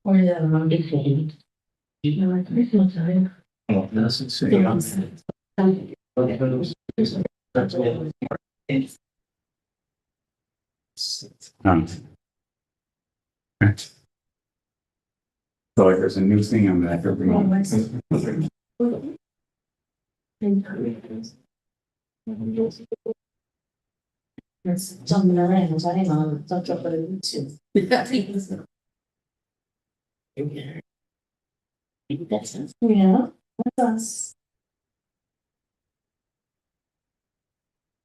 Or yeah, I'm getting. You know, like, this one's fine. Oh, doesn't say. Okay. So like there's a new thing on that every month. Jumping around, so hang on, don't drop it in two. That's it. Yeah, that's us.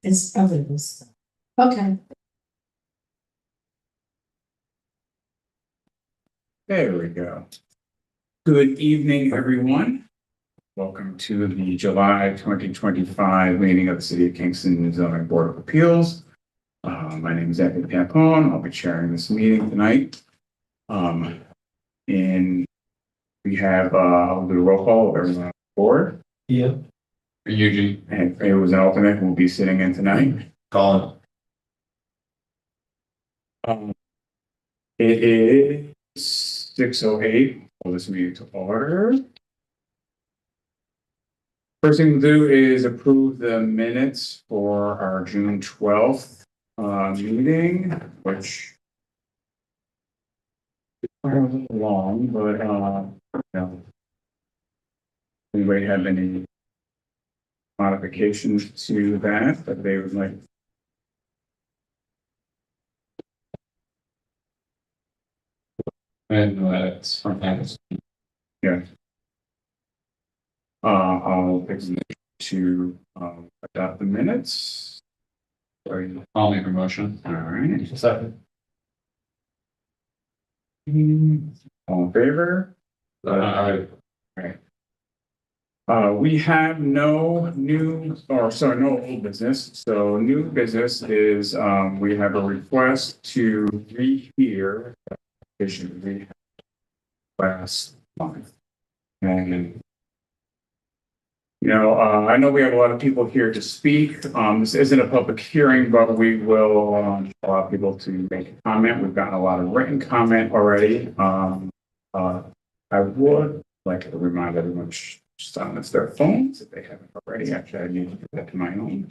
It's probably this. Okay. There we go. Good evening, everyone. Welcome to the July 2025 meeting of the City of Kingston Zoning Board of Appeals. My name is Anthony Pampone. I'll be chairing this meeting tonight. And we have I'll do a roll call of everyone on the board. Yeah. Eugene, and it was an alternate who will be sitting in tonight. Colin. It is 6:08. Call this meeting to order. First thing to do is approve the minutes for our June 12th meeting, which is quite a little long, but you know, anybody have any modifications to that they would like? And that's from Dennis. Yeah. I'll exit to adopt the minutes. Sorry. I'll make a motion. All right. Second. All in favor? Aye. We have no new, or sorry, no old business. So new business is we have a request to rehear the application we had last month. And you know, I know we have a lot of people here to speak. This isn't a public hearing, but we will allow people to make a comment. We've gotten a lot of written comment already. I would like to remind everyone to silence their phones if they haven't already. Actually, I need to do that to my own.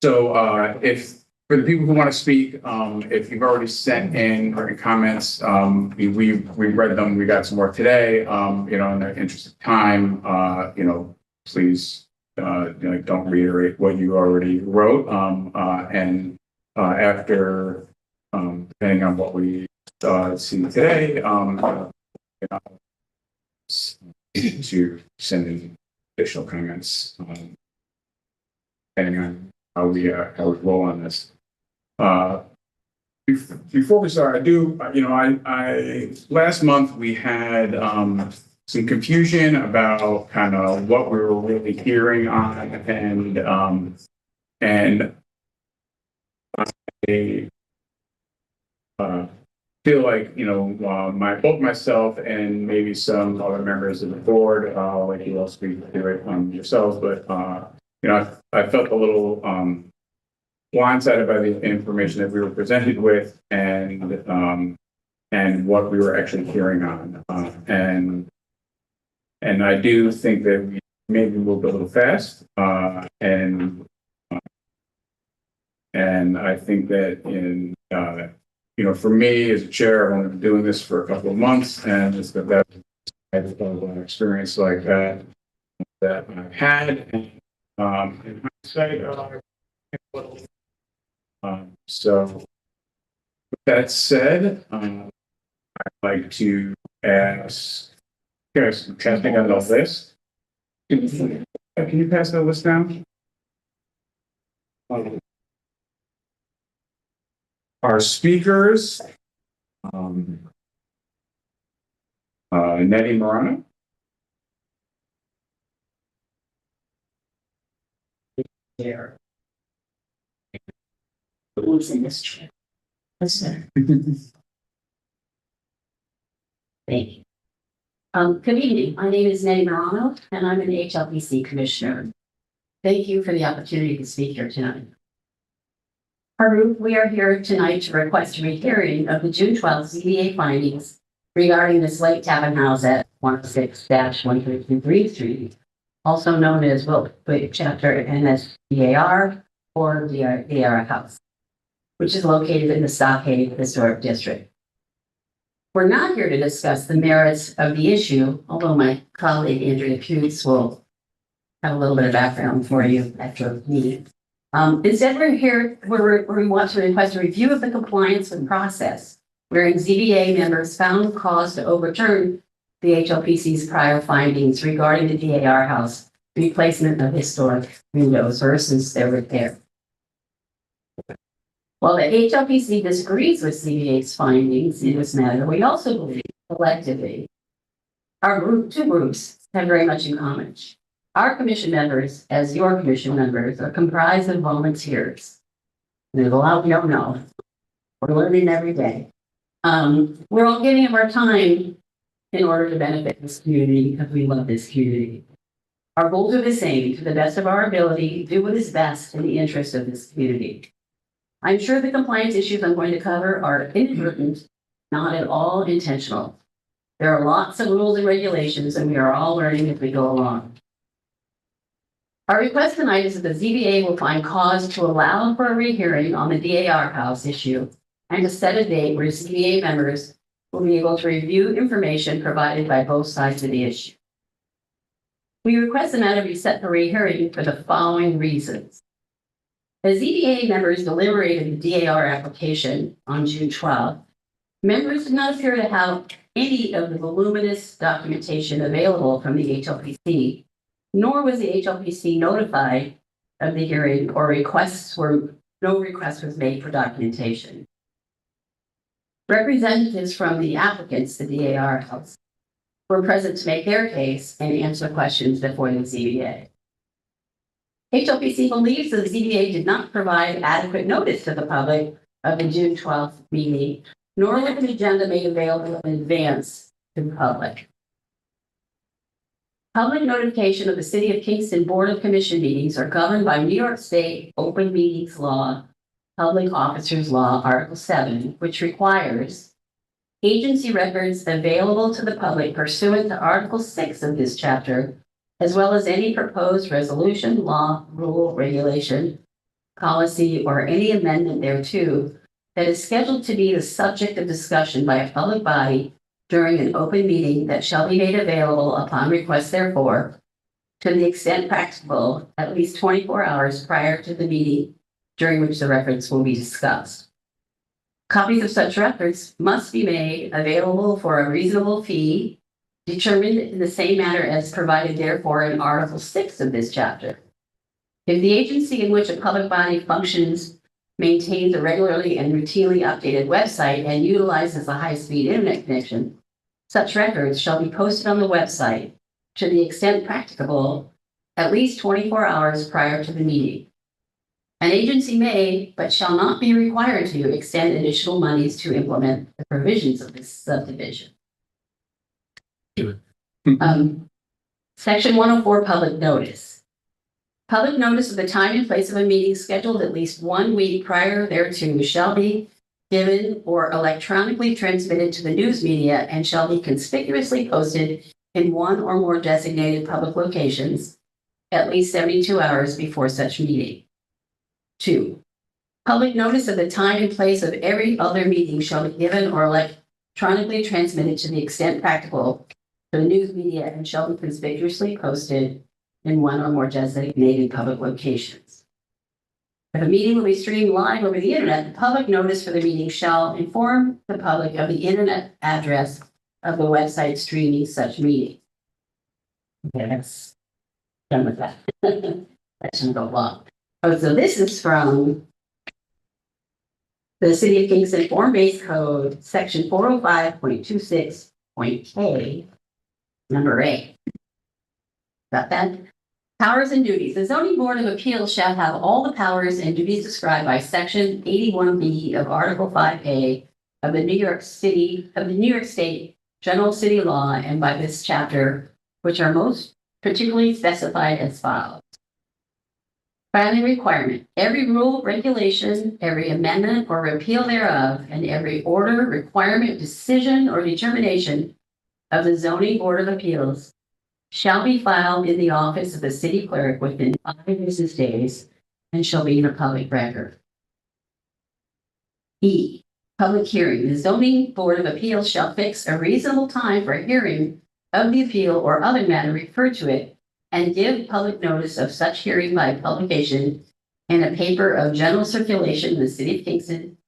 So if for the people who want to speak, if you've already sent in written comments, we read them. We got some more today. You know, in the interest of time, you know, please don't reiterate what you already wrote. And after depending on what we see today, you know, to send in additional comments, depending on how we roll on this. Before we start, I do, you know, I last month we had some confusion about kind of what we were really hearing on, and I feel like, you know, both myself and maybe some other members of the board, like you all speak to it yourselves, but you know, I felt a little blindsided by the information that we were presented with and what we were actually hearing on. And I do think that we maybe moved a little fast. And I think that you know, for me as a chair, I've only been doing this for a couple of months, and it's that I've had an experience like that I've had. In hindsight, so with that said, I'd like to ask, guys, passing on the list. Can you pass the list down? Our speakers, Nettie Morano. There. Who's in this chair? Listen. Thank you. Good evening. My name is Nettie Morano, and I'm an HLPC commissioner. Thank you for the opportunity to speak here tonight. We are here tonight to request a rehearing of the June 12th ZBA findings regarding the Slate Tavern House at 106-133 Green Street, also known as Wilkes Chapter NSDAR or DAR House, which is located in the Stockade Historic District. We're not here to discuss the merits of the issue, although my colleague Andrea Putes will have a little bit of background for you after me. Instead, we're here where we want to request a review of the compliance with process, wherein ZBA members found cause to overturn the HLPC's prior findings regarding the DAR house replacement of historic windows versus their repair. While the HLPC disagrees with ZBA's findings in this matter, we also believe collectively two groups have very much in common. Our commission members, as your commission members, are comprised of volunteers. There's a lot we don't know. We're learning every day. We're all giving up our time in order to benefit this community because we love this community. Our goals are the same: to the best of our ability, do what is best in the interest of this community. I'm sure the compliance issues I'm going to cover are inadvertent, not at all intentional. There are lots of rules and regulations, and we are all learning as we go along. Our request tonight is that the ZBA will find cause to allow for a rehearing on the DAR house issue and to set a date where ZBA members will be able to review information provided by both sides of the issue. We request the matter be set for rehearing for the following reasons. As ZBA members deliberated the DAR application on June 12th, members did not appear to have any of the voluminous documentation available from the HLPC, nor was the HLPC notified of the hearing or no request was made for documentation. Representatives from the applicants, the DAR house, were present to make their case and answer questions before the ZBA. HLPC believes that the ZBA did not provide adequate notice to the public of the June 12th meeting, nor was the agenda made available in advance to the public. Public notification of the City of Kingston Board of Commission meetings are governed by New York State Open Meetings Law, Public Officers Law, Article 7, which requires agency records available to the public pursuant to Article 6 of this chapter, as well as any proposed resolution, law, rule, regulation, policy, or any amendment thereto that is scheduled to be the subject of discussion by a public body during an open meeting that shall be made available upon request therefore, to the extent practicable, at least 24 hours prior to the meeting during which the records will be discussed. Copies of such records must be made available for a reasonable fee, determined in the same manner as provided therefore in Article 6 of this chapter. If the agency in which a public body functions maintains a regularly and routinely updated website and utilizes a high-speed internet connection, such records shall be posted on the website to the extent practicable at least 24 hours prior to the meeting. An agency may, but shall not be required to, extend additional monies to implement the provisions of this subdivision. Section 104, public notice. Public notice of the time and place of a meeting scheduled at least 1 week prior thereto shall be given or electronically transmitted to the news media and shall be conspicuously posted in one or more designated public locations at least 72 hours before such meeting. 2. Public notice of the time and place of every other meeting shall be given or electronically transmitted to the extent practicable to the news media and shall be conspicuously posted in one or more designated public locations. If a meeting will be streamed live over the internet, the public notice for the meeting shall inform the public of the internet address of the website streaming such meeting. Okay, that's done with that. That shouldn't go long. Oh, so this is from the City of Kingston Form-Based Code, Section 405.26.K, number 8. Got that? Powers and duties. The Zoning Board of Appeals shall have all the powers and duties described by Section 81B of Article 5A of the New York State general city law and by this chapter, which are most particularly specified as follows. Filing requirement, every rule, regulation, every amendment or repeal thereof, and every order, requirement, decision, or determination of the zoning board of appeals shall be filed in the office of the city clerk within 5 business days and shall be in a public record. E, public hearing. The zoning board of appeals shall fix a reasonable time for hearing of the appeal or other matter referred to it and give public notice of such hearing by publication in a paper of general circulation in the city of Kingston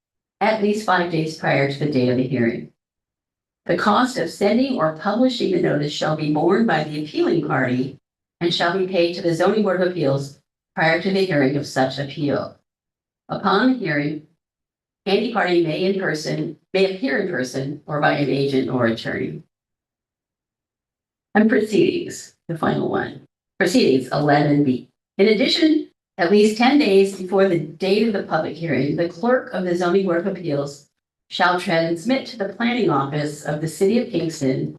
at least 5 days prior to the date of the hearing. The cost of sending or publishing the notice shall be borne by the appealing party and shall be paid to the zoning board of appeals prior to the hearing of such appeal. Upon hearing, any party may appear in person or by an agent or attorney. And proceedings, the final one. Proceedings 11B. In addition, at least 10 days before the date of the public hearing, the clerk of the zoning board of appeals shall transmit to the planning office of the city of Kingston,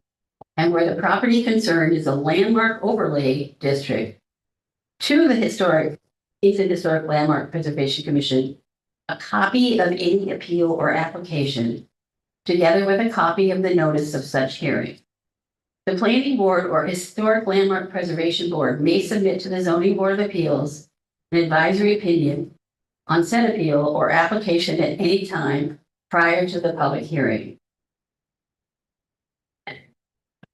and where the property concerned is a landmark overlay district, to the Kingston Historic Landmark Preservation Commission, a copy of any appeal or application, together with a copy of the notice of such hearing. The planning board or historic landmark preservation board may submit to the zoning board of appeals an advisory opinion on said appeal or application at any time prior to the public hearing.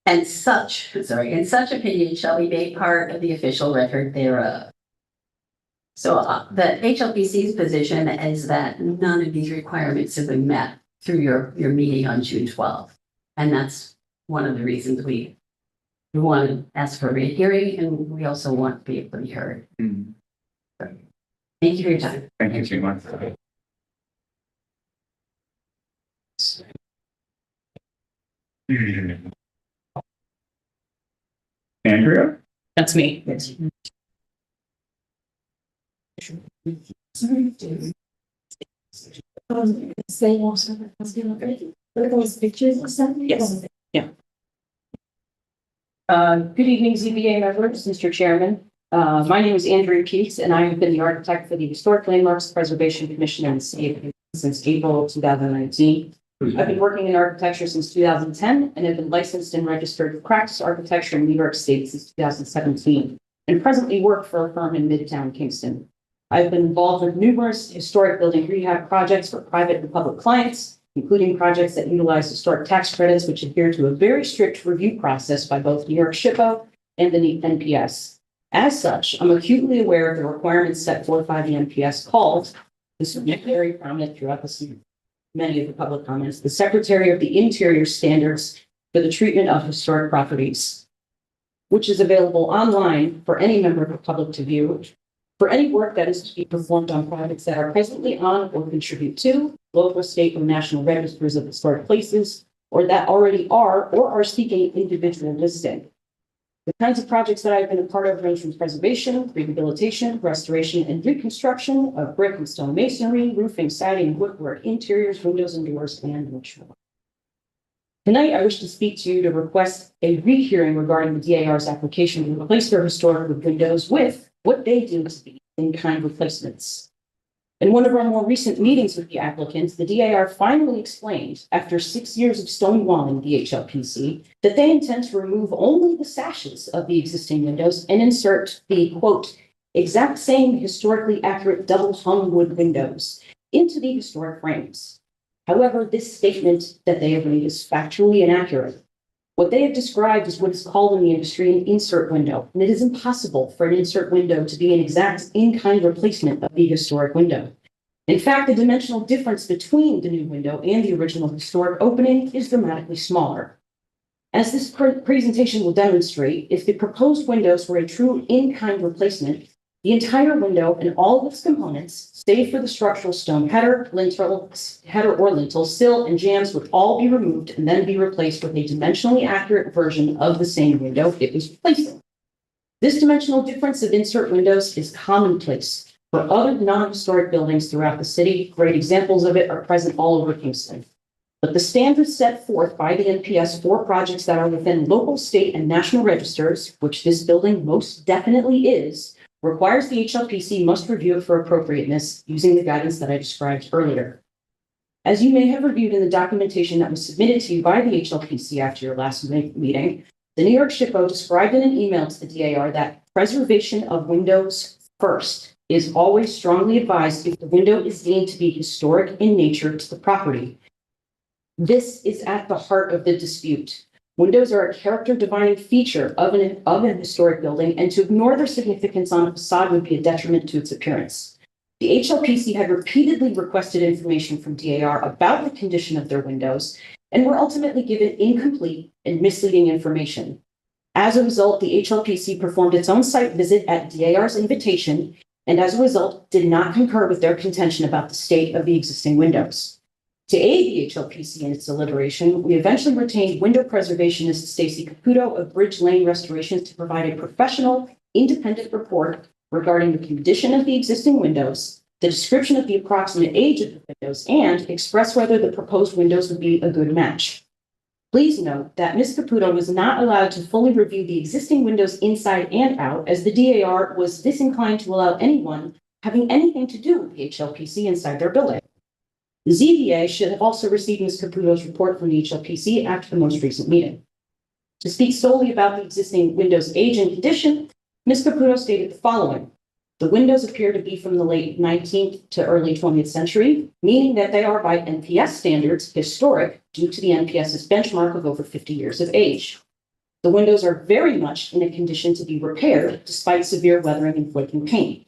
And such opinion shall be made part of the official record thereof. So the HLPC's position is that none of these requirements have been met through your meeting on June 12th. And that's one of the reasons we want to ask for a rehearing, and we also want to be able to be heard. Mhm. Thank you for your time. Thank you, Sheila. Andrea? That's me. Say also, look at those pictures or something? Yes. Good evening, ZBA members, Mr. Chairman. My name is Andrea Keats, and I have been the architect for the Historic Landmarks Preservation Commission in the city of Kingston since April of 2019. I've been working in architecture since 2010 and have been licensed and registered to practice architecture in New York State since 2017, and presently work for a firm in Midtown Kingston. I've been involved with numerous historic building rehab projects for private and public clients, including projects that utilize historic tax credits, which adhere to a very strict review process by both New York SHPO and the NPS. As such, I'm acutely aware of the requirements set forth by the NPS called, this is very prominent throughout many of the public comments, the Secretary of the Interior Standards for the Treatment of Historic Properties, which is available online for any member of the public to view. For any work that is to be performed on projects that are presently on or contribute to local, state, or national registers of historic places, or that already are or are seeking individual listing. The kinds of projects that I've been a part of range from preservation, rehabilitation, restoration, and reconstruction of brick and stone masonry, roofing, siding, woodwork, interiors, windows and doors, and much more. Tonight, I wish to speak to you to request a rehearing regarding the DAR's application to replace their historic wood windows with what they deem to be in-kind replacements. In one of our more recent meetings with the applicants, the DAR finally explained, after 6 years of stonewalling the HLPC, that they intend to remove only the sashes of the existing windows and insert the, quote, exact same historically accurate double-hung wood windows into the historic frames. However, this statement that they have made is factually inaccurate. What they have described is what is called in the industry an insert window, and it is impossible for an insert window to be an exact in-kind replacement of the historic window. In fact, the dimensional difference between the new window and the original historic opening is dramatically smaller. As this presentation will demonstrate, if the proposed windows were a true in-kind replacement, the entire window and all of its components, save for the structural stone header or lintel, sill, and jambs, would all be removed and then be replaced with a dimensionally accurate version of the same window it was replacing. This dimensional difference of insert windows is commonplace for other non-historic buildings throughout the city. Great examples of it are present all over Kingston. But the standards set forth by the NPS for projects that are within local, state, and national registers, which this building most definitely is, requires the HLPC must review it for appropriateness using the guidance that I described earlier. As you may have reviewed in the documentation that was submitted to you by the HLPC after your last meeting, the New York SHPO described in an email to the DAR that preservation of windows first is always strongly advised if the window is deemed to be historic in nature to the property. This is at the heart of the dispute. Windows are a character-defining feature of an historic building, and to ignore their significance on a facade would be a detriment to its appearance. The HLPC had repeatedly requested information from DAR about the condition of their windows and were ultimately given incomplete and misleading information. As a result, the HLPC performed its own site visit at DAR's invitation and as a result did not concur with their contention about the state of the existing windows. To aid the HLPC in its deliberation, we eventually retained window preservationist Stacy Caputo of Bridge Lane Restorations to provide a professional, independent report regarding the condition of the existing windows, the description of the approximate age of the windows, and express whether the proposed windows would be a good match. Please note that Ms. Caputo was not allowed to fully review the existing windows inside and out, as the DAR was disinclined to allow anyone having anything to do with the HLPC inside their building. The ZBA should have also received Ms. Caputo's report from the HLPC after the most recent meeting. To speak solely about the existing windows' age and condition, Ms. Caputo stated the following. The windows appear to be from the late 19th to early 20th century, meaning that they are by NPS standards historic due to the NPS's benchmark of over 50 years of age. The windows are very much in a condition to be repaired despite severe weathering and flaking paint.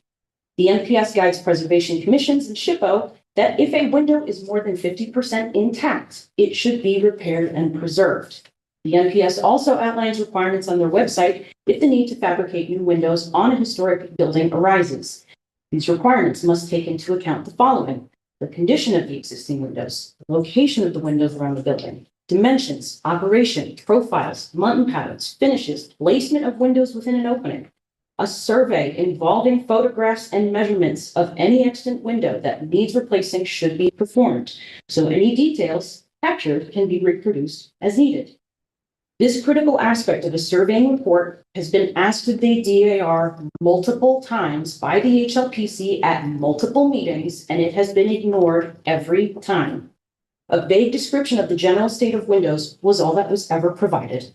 The NPS guides preservation commissions and SHPO that if a window is more than 50% intact, it should be repaired and preserved. The NPS also outlines requirements on their website if the need to fabricate new windows on a historic building arises. These requirements must take into account the following: the condition of the existing windows, the location of the windows around the building, dimensions, operation, profiles, mountain patterns, finishes, placement of windows within an opening, a survey involving photographs and measurements of any extant window that needs replacing should be performed, so any details captured can be reproduced as needed. This critical aspect of a surveying report has been asked of the DAR multiple times by the HLPC at multiple meetings, and it has been ignored every time. A vague description of the general state of windows was all that was ever provided.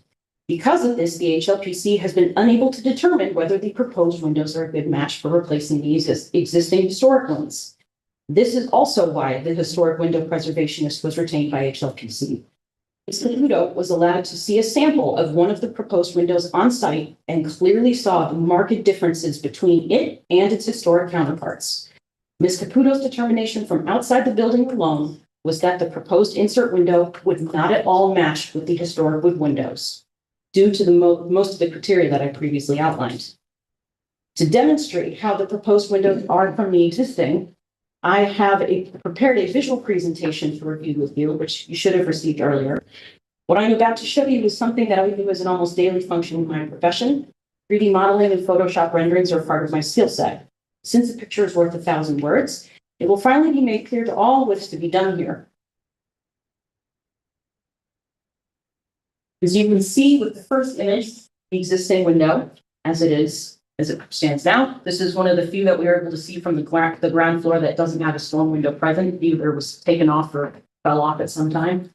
Because of this, the HLPC has been unable to determine whether the proposed windows are a good match for replacing the existing historic ones. This is also why the historic window preservationist was retained by HLPC. Ms. Caputo was allowed to see a sample of one of the proposed windows on site and clearly saw the marked differences between it and its historic counterparts. Ms. Caputo's determination from outside the building alone was that the proposed insert window would not at all match with the historic wood windows, due to most of the criteria that I previously outlined. To demonstrate how the proposed windows are from the existing, I have prepared a visual presentation to review with you, which you should have received earlier. What I'm about to show you is something that I do as an almost daily function in my profession. 3D modeling and Photoshop renderings are part of my skill set. Since a picture is worth 1,000 words, it will finally be made clear to all what's to be done here. As you can see with the first image, the existing window as it stands now. This is one of the few that we were able to see from the ground floor that doesn't have a storm window present. Either was taken off or fell off at some time.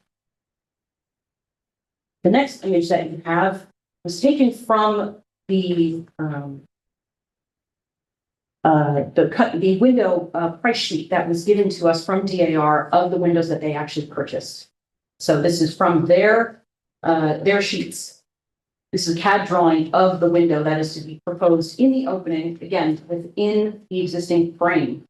The next image that you have was taken from the window price sheet that was given to us from DAR of the windows that they actually purchased. So this is from their sheets. This is a CAD drawing of the window that is to be proposed in the opening, again, within the existing frame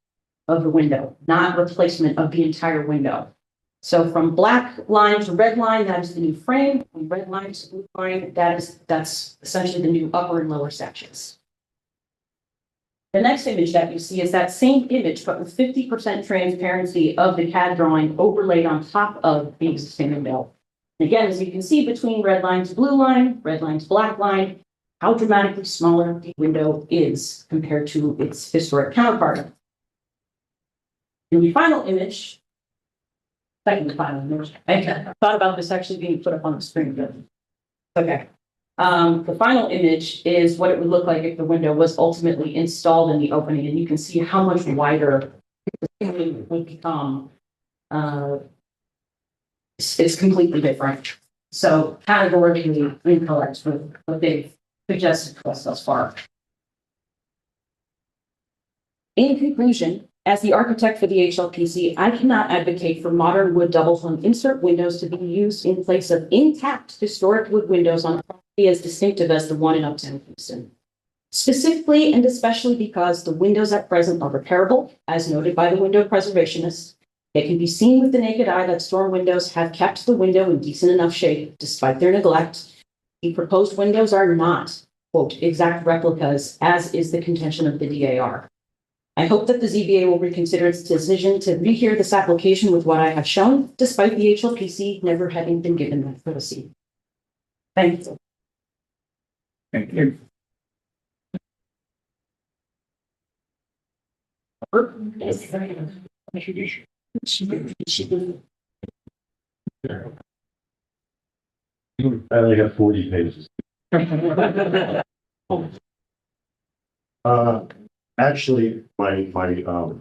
of the window, not replacement of the entire window. So from black line to red line, that is the new frame. From red line to blue line, that's essentially the new upper and lower sections. The next image that you see is that same image, but with 50% transparency of the CAD drawing overlaid on top of the existing window. Again, as you can see, between red line to blue line, red line to black line, how dramatically smaller the window is compared to its historic counterpart. In the final image, Second final image. I thought about this actually being put up on the screen, but. Okay. The final image is what it would look like if the window was ultimately installed in the opening, and you can see how much wider the ceiling would become. It's completely different. So categorically incorrect with what they've suggested to us thus far. In conclusion, as the architect for the HLPC, I cannot advocate for modern wood double hung insert windows to be used in place of intact historic wood windows on a property as distinctive as the one in Uptown Houston. Specifically and especially because the windows at present are repairable, as noted by the window preservationists. It can be seen with the naked eye that storm windows have kept the window in decent enough shape despite their neglect. The proposed windows are not, quote, exact replicas, as is the contention of the DAR. I hope that the ZBA will reconsider its decision to rehear this application with what I have shown, despite the HLPC never having been given that courtesy. Thank you. Thank you. I only got 40 pages. Actually, my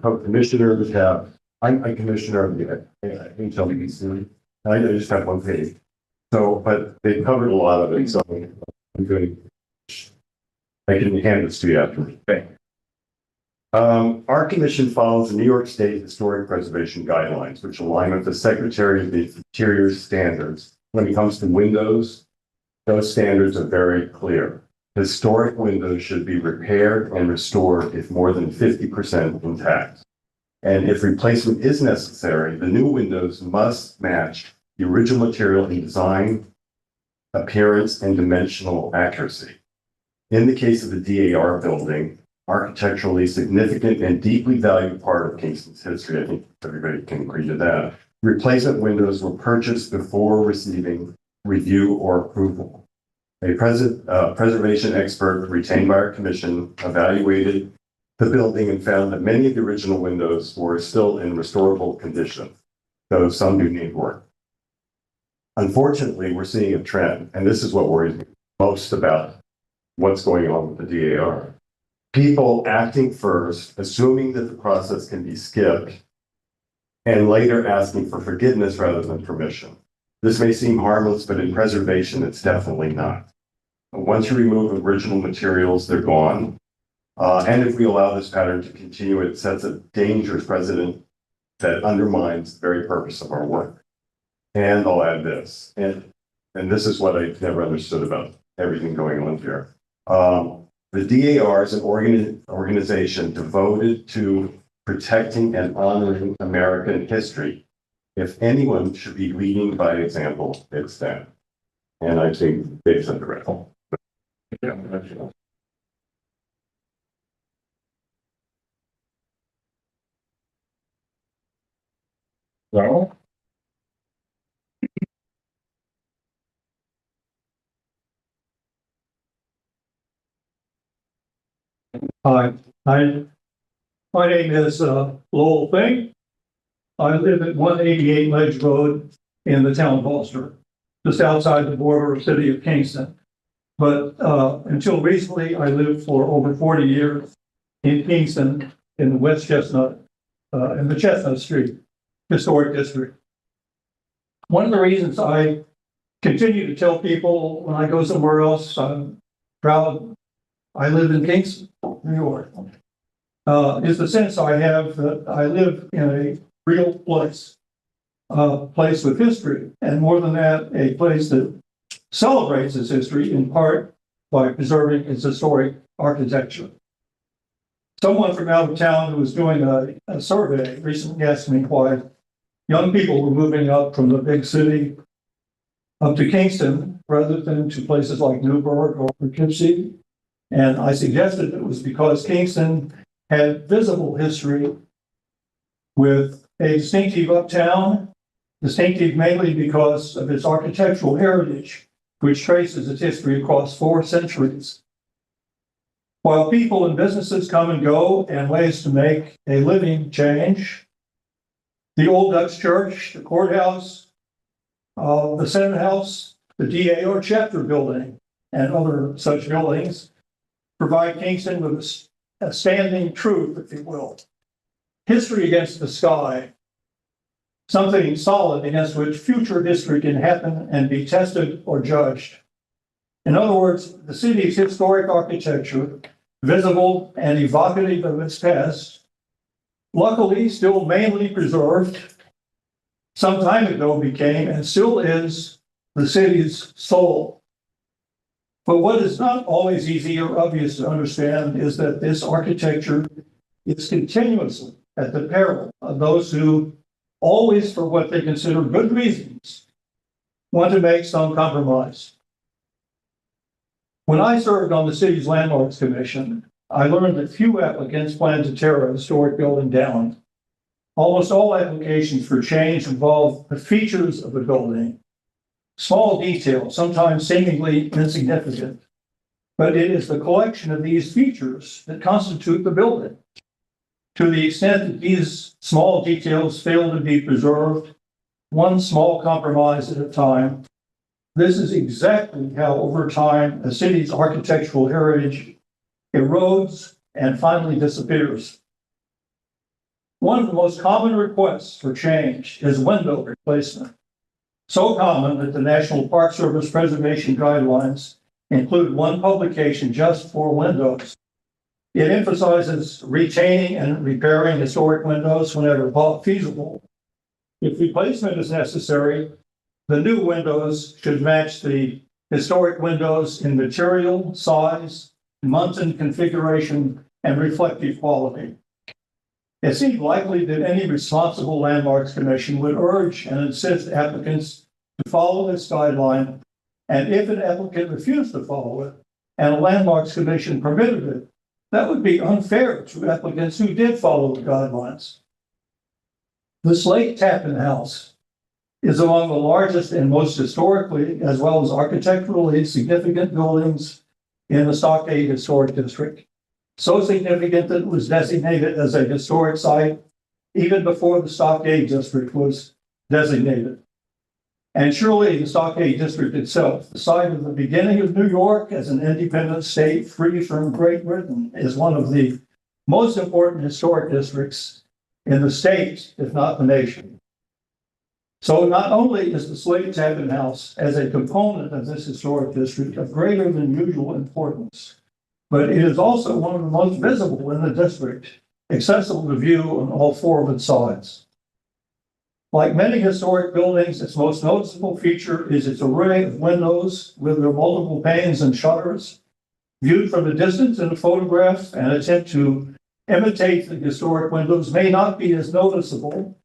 commissioners have, I'm a commissioner of the HLPC. I just have one page. So, but they covered a lot of it, so I'm going to, I can hand this to you after. Our commission follows the New York State Historic Preservation Guidelines, which align with the Secretary of the Interior standards. When it comes to windows, those standards are very clear. Historic windows should be repaired and restored if more than 50% intact. And if replacement is necessary, the new windows must match the original material in design, appearance, and dimensional accuracy. In the case of the DAR building, architecturally significant and deeply valued part of Kingston's history, I think everybody can agree to that, replacement windows were purchased before receiving review or approval. A preservation expert retained by our commission evaluated the building and found that many of the original windows were still in restorable condition, though some do need work. Unfortunately, we're seeing a trend, and this is what worries me most about what's going on with the DAR. People acting first, assuming that the process can be skipped, and later asking for forgiveness rather than permission. This may seem harmless, but in preservation, it's definitely not. Once you remove original materials, they're gone. And if we allow this pattern to continue, it sets a dangerous precedent that undermines the very purpose of our work. And I'll add this, and this is what I never understood about everything going on here. The DAR is an organization devoted to protecting and honoring American history. If anyone should be leading by example, it's them. And I think they've said the right. So, Hi, my name is Lowell Fink. I live at 188 Ledge Road in the town of Ulster, just outside the border of the city of Kingston. But until recently, I lived for over 40 years in Kingston in the West Chestnut, in the Chestnut Street Historic District. One of the reasons I continue to tell people when I go somewhere else, I'm proud I live in Kingston, New York, is the sense I have that I live in a real place, a place with history, and more than that, a place that celebrates its history in part by preserving its historic architecture. Someone from out of town who was doing a survey recently asked me why young people were moving up from the big city up to Kingston rather than to places like Newburgh or Poughkeepsie. And I suggested it was because Kingston had visible history with a distinctive uptown, distinctive mainly because of its architectural heritage, which traces its history across 4 centuries. While people and businesses come and go and ways to make a living change, the old Dutch church, the courthouse, the Senate House, the DAO chapter building, and other such buildings provide Kingston with a standing truth, if you will. History against the sky, something solid against which future history can happen and be tested or judged. In other words, the city's historic architecture, visible and evocative of its past, luckily still mainly preserved, some time ago became and still is the city's soul. But what is not always easy or obvious to understand is that this architecture is continuously at the peril of those who, always for what they consider good reasons, want to make some compromise. When I served on the city's Landmarks Commission, I learned that few applicants plan to tear a historic building down. Almost all applications for change involve the features of the building, small details, sometimes seemingly insignificant, but it is the collection of these features that constitute the building. To the extent that these small details fail to be preserved, one small compromise at a time, this is exactly how over time a city's architectural heritage erodes and finally disappears. One of the most common requests for change is window replacement. So common that the National Park Service preservation guidelines include one publication just for windows. It emphasizes retaining and repairing historic windows whenever feasible. If replacement is necessary, the new windows should match the historic windows in material, size, Munson configuration, and reflective quality. It seemed likely that any responsible Landmarks Commission would urge and insist applicants to follow this guideline, and if an applicant refused to follow it, and a Landmarks Commission permitted it, that would be unfair to applicants who did follow the guidelines. The Slate Tappan House is among the largest and most historically, as well as architecturally significant buildings in the Stockade Historic District. So significant that it was designated as a historic site even before the Stockade District was designated. And surely the Stockade District itself, the site of the beginning of New York as an independent state free from Great Britain, is one of the most important historic districts in the state, if not the nation. So not only is the Slate Tappan House as a component of this historic district of greater than usual importance, but it is also one of the most visible in the district, accessible to view on all four of its sides. Like many historic buildings, its most noticeable feature is its array of windows with their multiple panes and shutters. Viewed from a distance in a photograph, an attempt to imitate the historic windows may not be as noticeable,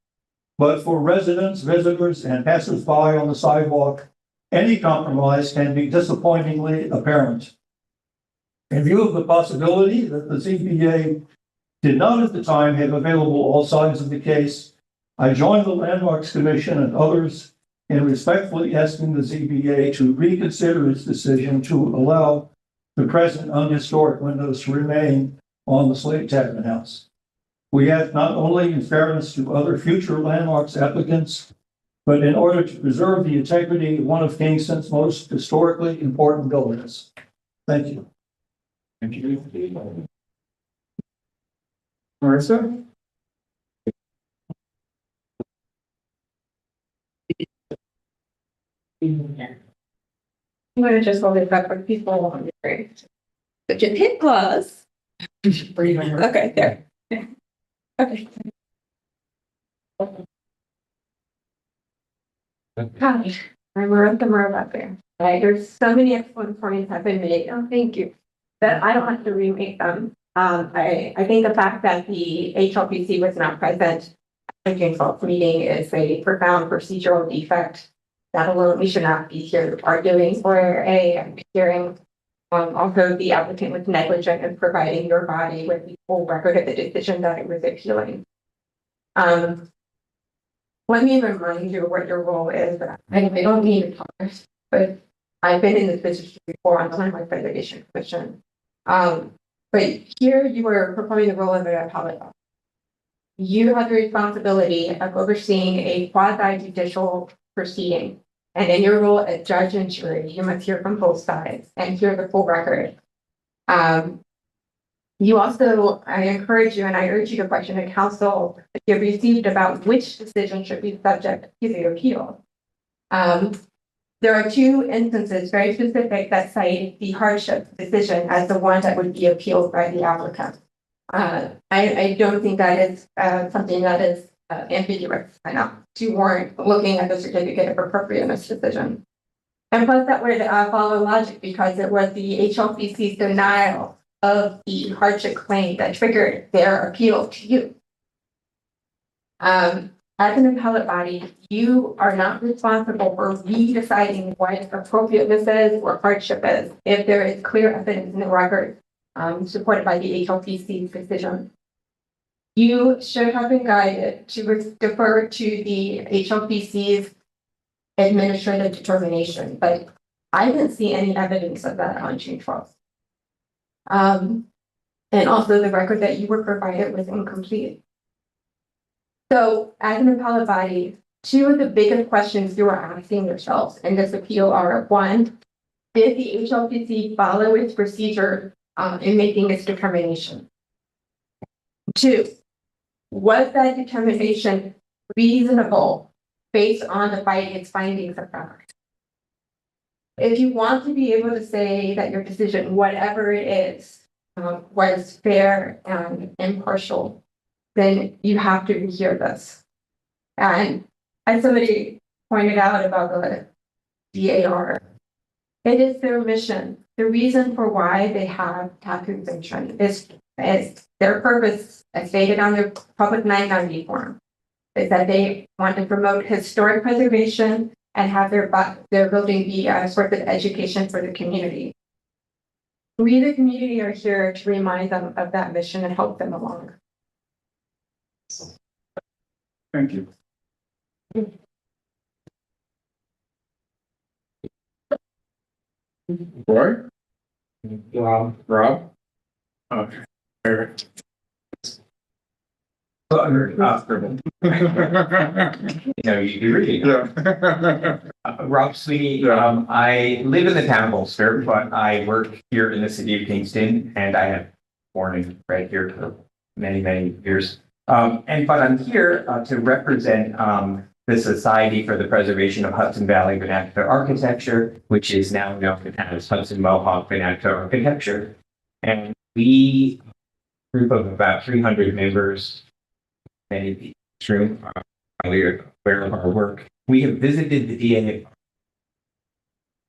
but for residents, visitors, and passersby on the sidewalk, any compromise can be disappointingly apparent. In view of the possibility that the ZBA did not at the time have available all sides of the case, I joined the Landmarks Commission and others in respectfully asking the ZBA to reconsider its decision to allow the present unhistoric windows to remain on the Slate Tappan House. We have not only in fairness to other future landmarks applicants, but in order to preserve the integrity of one of Kingston's most historically important buildings. Thank you. Thank you. Marissa? I'm gonna just hold it up for people on the screen. So just hit pause. Okay, there. Okay. Hi, I'm Marissa Murrow there. There's so many excellent points have been made. Oh, thank you. That I don't have to remake them. I think the fact that the HLPC was not present at the June 12th meeting is a profound procedural defect. That alone, we should not be here arguing for a hearing. Also, the applicant was negligent in providing your body with the full record of the decision that it was appealing. Let me remind you what your role is. I don't need to talk, but I've been in this position before on the Landmark Preservation Commission. But here you were performing the role of an appellate officer. you have the responsibility of overseeing a quasi judicial proceeding. And in your role as judge and jury, you must hear from both sides and hear the full record. You also, I encourage you and I urge you to question the counsel that you have received about which decision should be subject to the appeal. There are two instances very specific that cite the hardship decision as the one that would be appealed by the applicant. I don't think that is something that is ambiguous enough to warrant looking at the certificate of appropriateness decision. And plus that would follow logic because it was the HLPC's denial of the hardship claim that triggered their appeal to you. As an appellate body, you are not responsible for deciding what appropriateness is or hardship is if there is clear evidence in the record supported by the HLPC's decision. You should have been guided to defer to the HLPC's administrative determination, but I didn't see any evidence of that on June 12th. And also the record that you were provided was incomplete. So as an appellate body, two of the biggest questions you are asking yourselves in this appeal are, one, did the HLPC follow its procedure in making its determination? Two, was that determination reasonable based on its findings of fact? If you want to be able to say that your decision, whatever it is, was fair and impartial, then you have to rehear this. And as somebody pointed out about the DAR, it is their mission. The reason for why they have tax exemption is their purpose, as stated on their public 990 form, is that they want to promote historic preservation and have their building be a source of education for the community. We, the community, are here to remind them of that mission and help them along. Thank you. Roy? Rob? Okay. Eric? No, you're reading. Yeah. Rob Sweeney, Yeah. I live in the town of Ulster, but I work here in the city of Kingston, and I have born and bred here for many, many years. But I'm here to represent the Society for the Preservation of Hudson Valley Vernacular Architecture, which is now known as Hudson Mohawk Vernacular Architecture. And we, a group of about 300 members, many of in this room are highly aware of our work. We have visited the DA,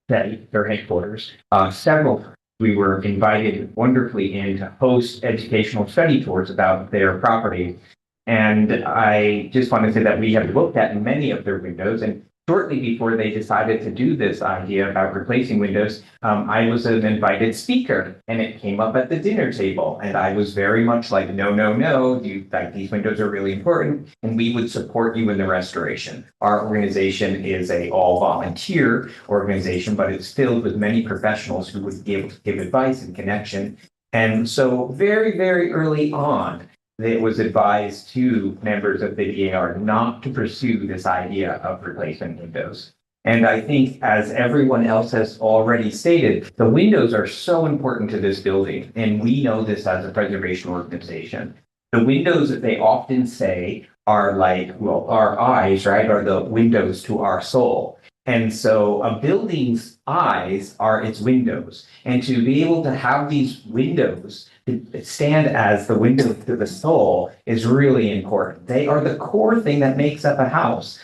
their headquarters, several times. We were invited wonderfully in to host educational study tours about their property. And I just want to say that we have looked at many of their windows, and shortly before they decided to do this idea about replacing windows, I was an invited speaker, and it came up at the dinner table. And I was very much like, no, no, no, these windows are really important, and we would support you in the restoration. Our organization is a all volunteer organization, but it's filled with many professionals who would be able to give advice and connection. And so very, very early on, it was advised to members of the DAR not to pursue this idea of replacement windows. And I think, as everyone else has already stated, the windows are so important to this building, and we know this as a preservation organization. The windows that they often say are like, well, our eyes, right, are the windows to our soul. And so a building's eyes are its windows. And to be able to have these windows stand as the window to the soul is really important. They are the core thing that makes up a house.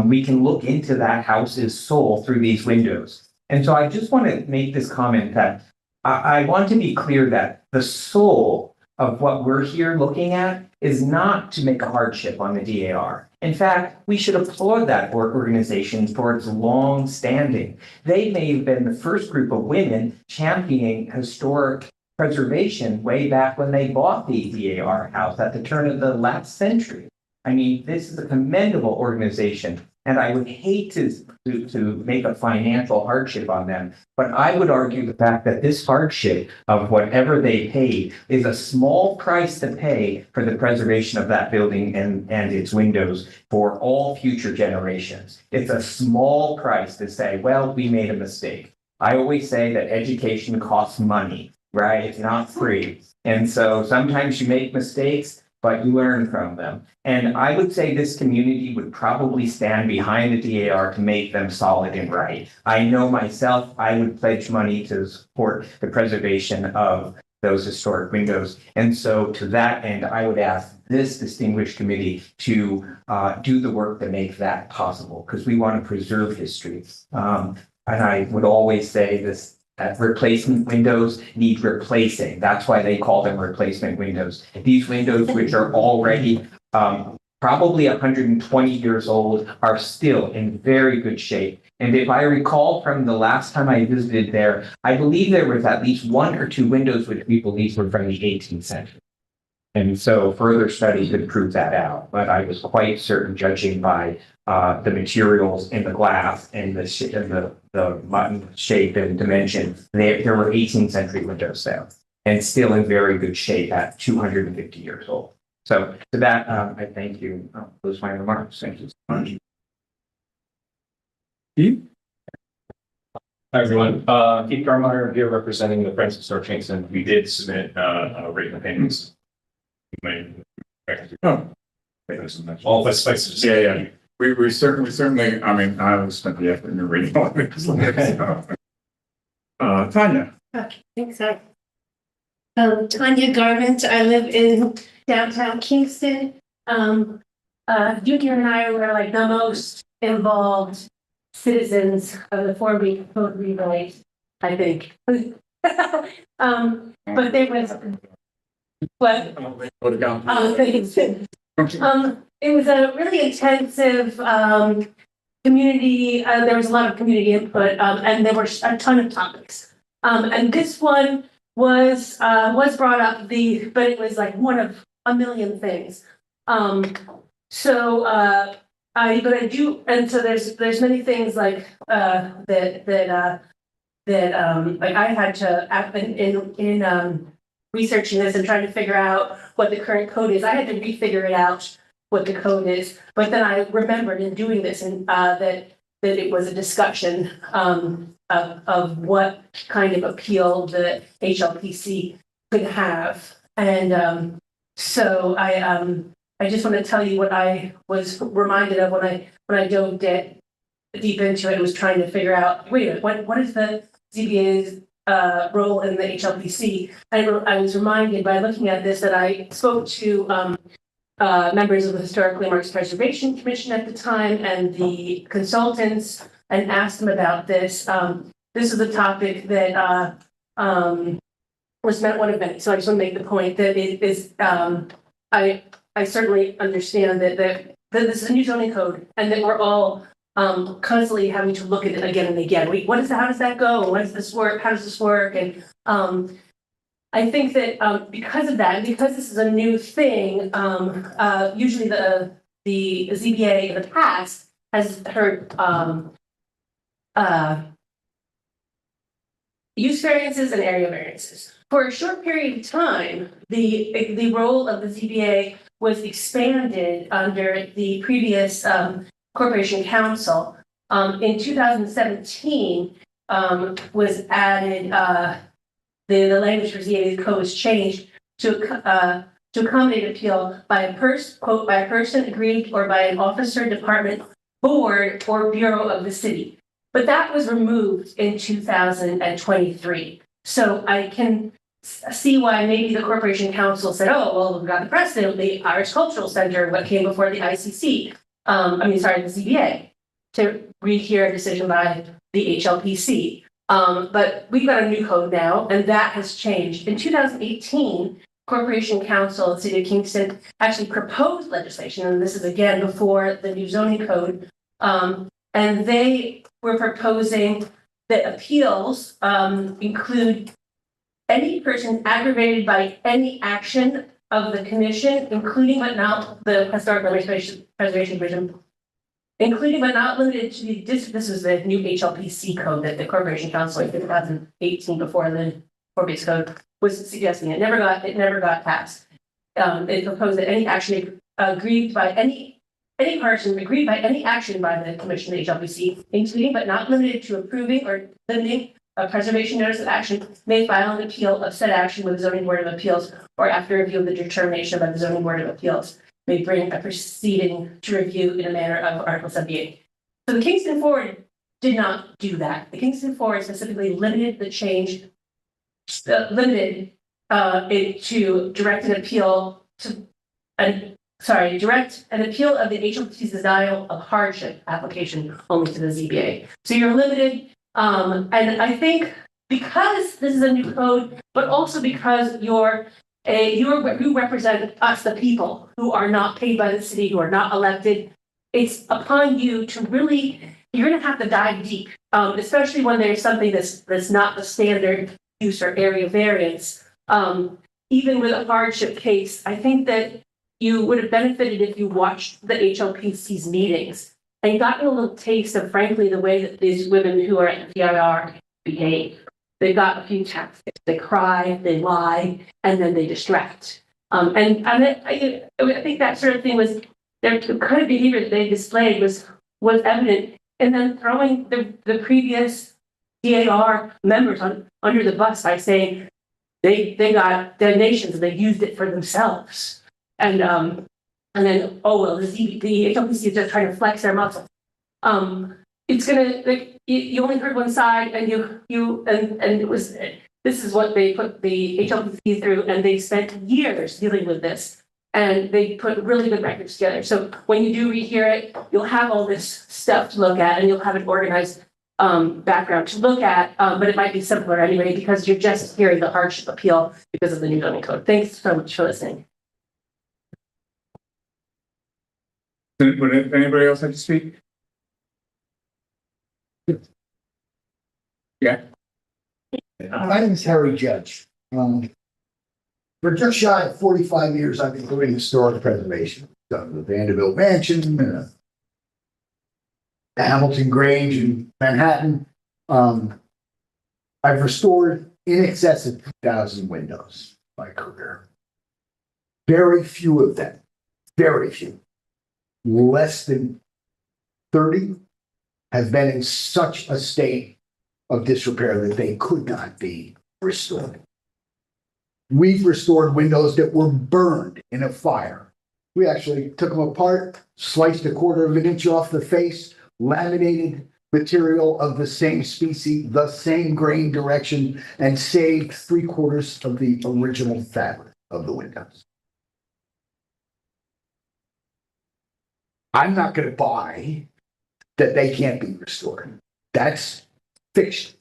We can look into that house's soul through these windows. And so I just want to make this comment that I want to be clear that the soul of what we're here looking at is not to make a hardship on the DAR. In fact, we should applaud that organization for its long standing. They may have been the first group of women championing historic preservation way back when they bought the DAR house at the turn of the last century. I mean, this is a commendable organization. And I would hate to make a financial hardship on them. But I would argue the fact that this hardship of whatever they paid is a small price to pay for the preservation of that building and its windows for all future generations. It's a small price to say, well, we made a mistake. I always say that education costs money, right? It's not free. And so sometimes you make mistakes, but you learn from them. And I would say this community would probably stand behind the DAR to make them solid and right. I know myself, I would pledge money to support the preservation of those historic windows. And so to that end, I would ask this distinguished committee to do the work that makes that possible, because we want to preserve history. And I would always say this, that replacement windows need replacing. That's why they call them replacement windows. These windows, which are already probably 120 years old, are still in very good shape. And if I recall from the last time I visited there, I believe there was at least 1 or 2 windows which we believe were from the 18th century. And so further study could prove that out. But I was quite certain, judging by the materials in the glass and the mutton shape and dimension, there were 18th century windows there, and still in very good shape at 250 years old. So to that, I thank you. Those are my remarks. Thank you so much. Keith? Hi, everyone. Keith Garmeyer here representing the Friends of Historic Kingston. We did submit written opinions. Oh, All the spices. yeah. We certainly, I mean, I spent the effort in reading all of it. So. Tanya. Okay, thanks, sorry. Tanya Garment, I live in downtown Kingston. Junior and I were like the most involved citizens of the Fort Code rewrite, I think. But there was what? It was a really intensive community. There was a lot of community input, and there were a ton of topics. And this one was brought up, but it was like one of a million things. So there's many things like that like I had to in researching this and trying to figure out what the current code is. I had to refigure it out what the code is, but then I remembered in doing this and that it was a discussion of what kind of appeal the HLPC could have. And so I just want to tell you what I was reminded of when I dove deep into it and was trying to figure out, wait a minute, what is the ZBA's role in the HLPC? I was reminded by looking at this that I spoke to members of the Historic Landmarks Preservation Commission at the time and the consultants and asked them about this. This is a topic that was meant one of many. So I just want to make the point that it is, I certainly understand that this is a new zoning code and that we're all constantly having to look at it again and again. How does that go? What does this work? How does this work? And I think that because of that, because this is a new thing, usually the ZBA in the past has heard use variances and area variances. For a short period of time, the role of the ZBA was expanded under the previous Corporation Council. In 2017, was added, the language for ZBA code was changed to accommodate appeal by a person aggrieved or by an officer, department, board, or bureau of the city. But that was removed in 2023. So I can see why maybe the Corporation Council said, oh, well, we've got the precedent, the Irish Cultural Center, what came before the ICC, the ZBA, to rehear a decision by the HLPC. But we've got a new code now, and that has changed. In 2018, Corporation Council of the City of Kingston actually proposed legislation, and this is again before the new zoning code, and they were proposing that appeals include any person aggravated by any action of the commission, including but not the Historic Preservation Division, including but not limited to the, this was the new HLPC code that the Corporation Council in 2018 before the base code was suggesting. It never got passed. It proposed that any action agreed by any person agreed by any action by the commission, the HLPC, including but not limited to approving or limiting a preservation notice of action, may file an appeal of said action with the zoning board of appeals, or after review of the determination by the zoning board of appeals, may bring a proceeding to review in a manner of Article 78. So the Kingston Forward did not do that. The Kingston Forward specifically limited the change, limited it to direct an appeal to, direct an appeal of the HLPC's denial of hardship application only to the ZBA. So you're limited, and I think because this is a new code, but also because you represent us, the people who are not paid by the city, who are not elected. It's upon you to really, you're gonna have to dive deep, especially when there's something that's not the standard use or area variance. Even with a hardship case, I think that you would have benefited if you watched the HLPC's meetings and gotten a little taste of, frankly, the way that these women who are at PIR behave. They got a few tactics. They cry, they lie, and then they distract. And I think that sort of thing was their kind of behavior that they displayed was evident. And then throwing the previous DAR members under the bus by saying they got donations and they used it for themselves. And then, oh well, the HLPC is just trying to flex their muscle. It's gonna, like, you only heard one side, and it was, this is what they put the HLPC through, and they spent years dealing with this, and they put really good records together. So when you do rehear it, you'll have all this stuff to look at, and you'll have an organized background to look at, but it might be simpler anyway, because you're just hearing the hardship appeal because of the new zoning code. Thanks so much for listening. Would anybody else like to speak? Yeah. My name is Harry Judge. For just shy of 45 years, I've been doing historic preservation. Done the Vanderbilt Mansion, the Hamilton Grange in Manhattan. I've restored in excess of 2,000 windows in my career. Very few of them, very few, less than 30, have been in such a state of disrepair that they could not be restored. We've restored windows that were burned in a fire. We actually took them apart, sliced 1/4 of an inch off the face, laminated material of the same species, the same grain direction, and saved 3/4 of the original fabric of the windows. I'm not going to buy that they can't be restored. That's fiction.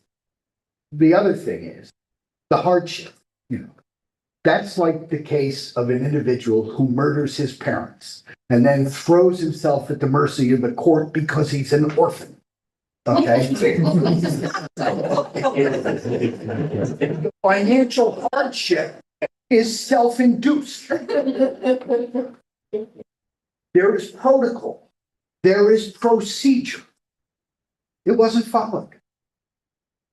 The other thing is the hardship. That's like the case of an individual who murders his parents and then throws himself at the mercy of the court because he's an orphan. Okay? The financial hardship is self-induced. There is protocol. There is procedure. It wasn't followed.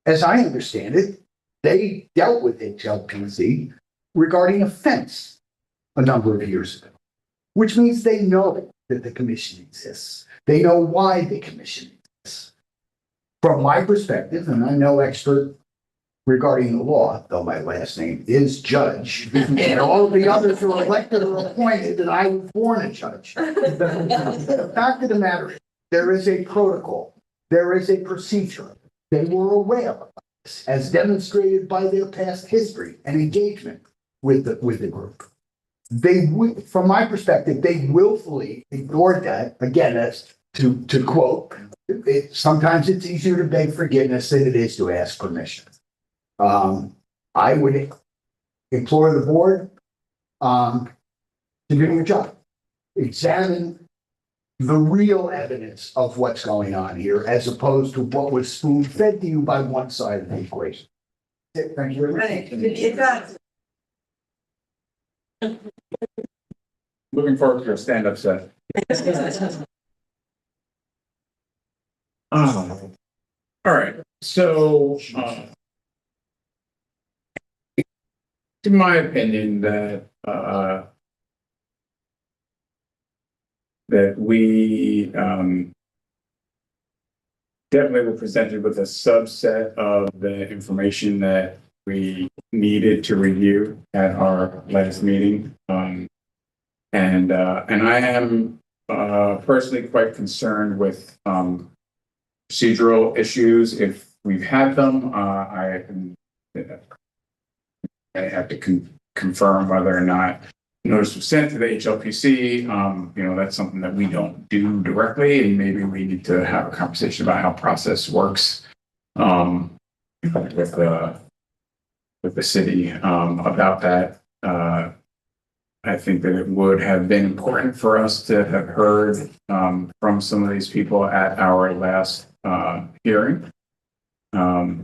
As I understand it, they dealt with HLPC regarding a fence a number of years ago, which means they know that the commission exists. They know why the commission exists. From my perspective, and I'm no expert regarding the law, though my last name is Judge, and all of the others are elected or appointed, and I was born a judge. The fact of the matter is, there is a protocol. There is a procedure. They were aware of this, as demonstrated by their past history and engagement with the group. From my perspective, they willfully ignored that. Again, that's to quote, sometimes it's easier to beg forgiveness than it is to ask permission. I would implore the board to do your job. Examine the real evidence of what's going on here, as opposed to what was spoon-fed to you by one side of the equation. Thank you very much. Looking forward to your stand-up set. All right, so, in my opinion, that we, definitely were presented with a subset of the information that we needed to review at our last meeting. And I am, personally quite concerned with, procedural issues. If we've had them, I have to confirm whether or not notice was sent to the HLPC. You know, that's something that we don't do directly, and maybe we need to have a conversation about how process works with the city about that. I think that it would have been important for us to have heard from some of these people at our last hearing. I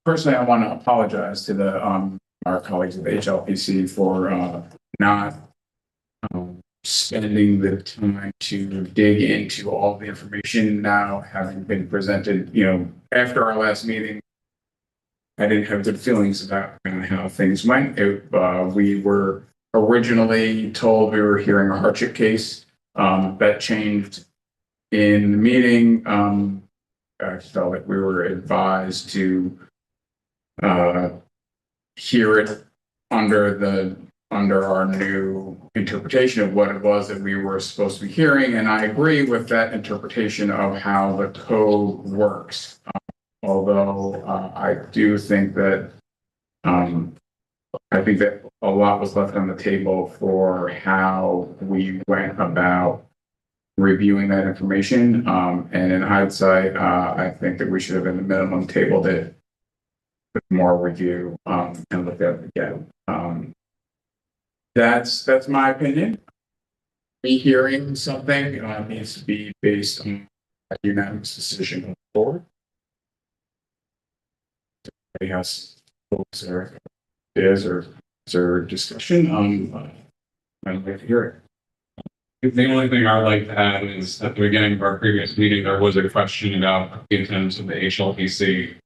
personally, I want to apologize to our colleagues at the HLPC for not spending the time to dig into all the information now having been presented, after our last meeting. I didn't have good feelings about how things went. We were originally told we were hearing a hardship case. That changed in the meeting. I felt like we were advised to hear it under our new interpretation of what it was that we were supposed to be hearing. And I agree with that interpretation of how the code works. Although I do think that I think that a lot was left on the table for how we went about reviewing that information. And in hindsight, I think that we should have, in the minimum, tabled it with more review and looked at it again. That's my opinion. Rehearing something needs to be based on a unanimous decision on the board. Anybody has thoughts or ideas or discussion? I'd like to hear it. The only thing I would like to add is at the beginning of our previous meeting, there was a question about the attendance of the HLPC,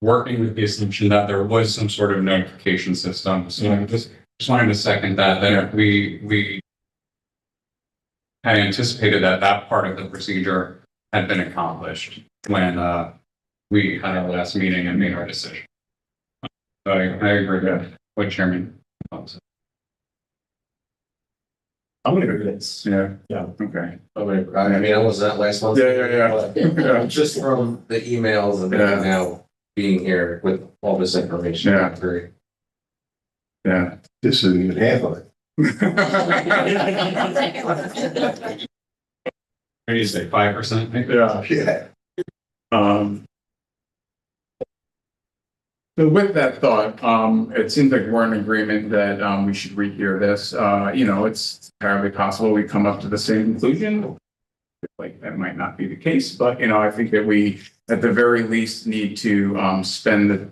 working with the assumption that there was some sort of notification system. So I just wanted to second that we had anticipated that part of the procedure had been accomplished when we had our last meeting and made our decision. I agree with what Chairman said. I'm gonna agree with this. Yeah. Yeah. Okay. I mean, I was at last month. Yeah. Just from the emails and now being here with all this information. Yeah. I agree. Yeah. This isn't even half of it. What do you say, 5%? Yeah. Yeah. So with that thought, it seems like we're in agreement that we should rehear this. It's entirely possible we come up to the same conclusion. Like that might not be the case, but I think that we at the very least need to spend the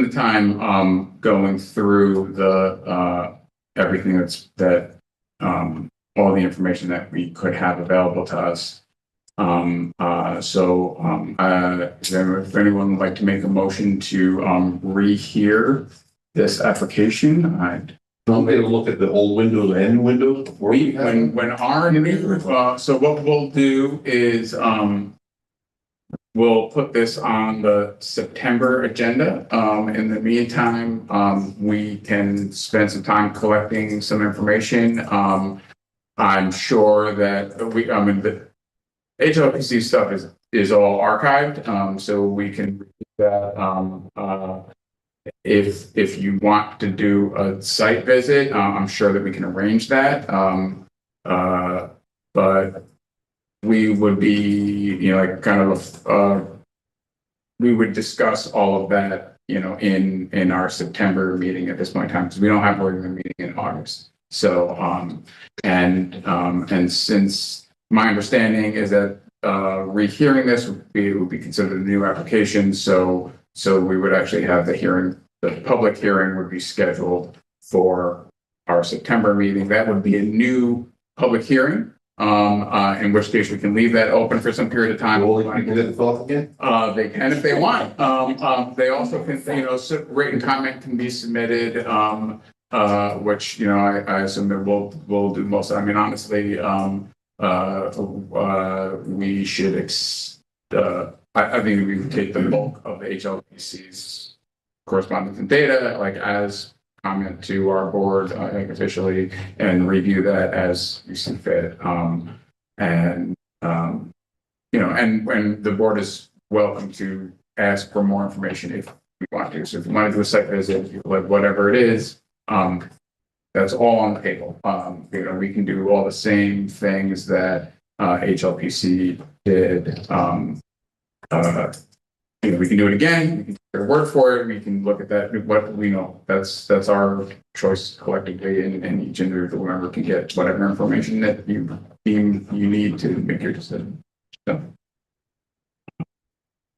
time going through the everything that all the information that we could have available to us. If anyone would like to make a motion to rehear this application, I'll maybe look at the old windows and windows before when our new, so what we'll do is we'll put this on the September agenda. In the meantime, we can spend some time collecting some information. I'm sure that the HLPC stuff is all archived, so we can read that. If you want to do a site visit, I'm sure that we can arrange that. But we would be, we would discuss all of that, in our September meeting at this point in time, because we don't have a regular meeting in August. So, and since my understanding is that rehearing this would be considered a new application. So we would actually have the public hearing would be scheduled for our September meeting. That would be a new public hearing, in which case we can leave that open for some period of time. They can if they want. They also can, written comment can be submitted, which, I assume that we'll do most. I mean, honestly, we should, I think we would take the bulk of the HLPC's correspondence and data, like as comment to our board, I think officially, and review that as you see fit. And when the board is welcome to ask for more information if we want to. So if you want to do a site visit, like whatever it is, that's all on the table. We can do all the same things that HLPC did. We can do it again. We can take their word for it. We can look at that. What we know, that's our choice collectively, and each individual member can get whatever information that you deem you need to make your decision. So,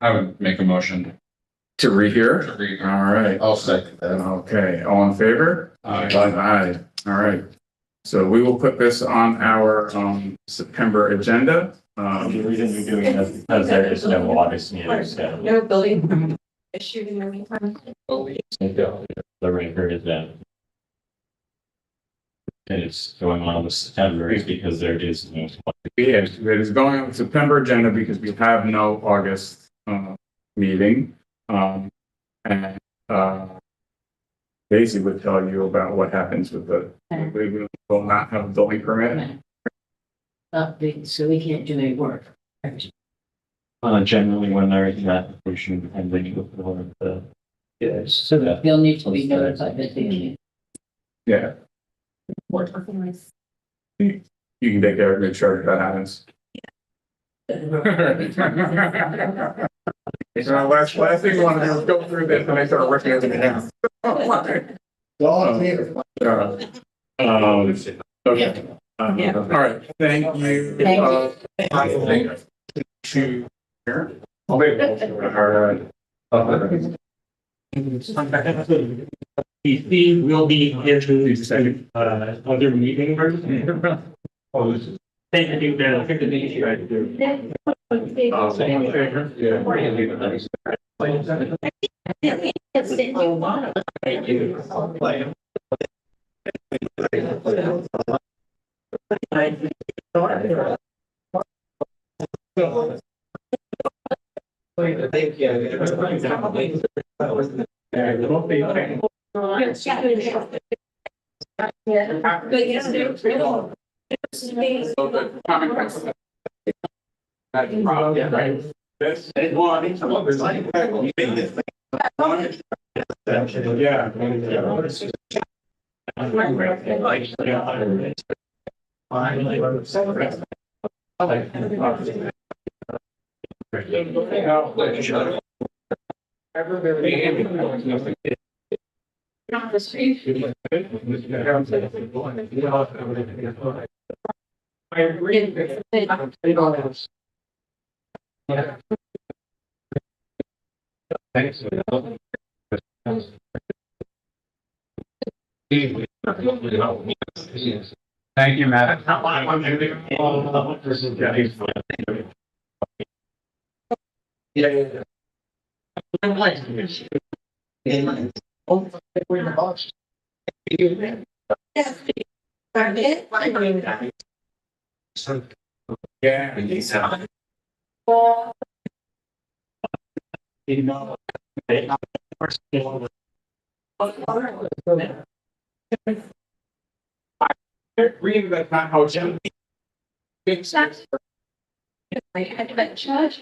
I would make a motion. to rehear. To rehear. All right. I'll second that. Okay. All in favor? Aye. All right. So we will put this on our September agenda. The reason you're doing this is because there is no August meeting scheduled. No building permit issued in the meantime. The record is that. And it's going on with September is because there is no. Yes, it is going on the September agenda because we have no August meeting. And Daisy would tell you about what happens with we will not have a building permit. So we can't do any work. Generally, when there is an application and then you go for the. Yes, so that. You'll need to be notified that they Yeah, you can take care of make sure that happens. So last thing you want to do is go through this and I start working everything out. Okay. All right, thank you. Thank you. All right. PC will be into other meeting rooms. Thank you, Ben. I think the meeting you guys do. Thank you, Matt. Really, that's not how it's done. I had that judge.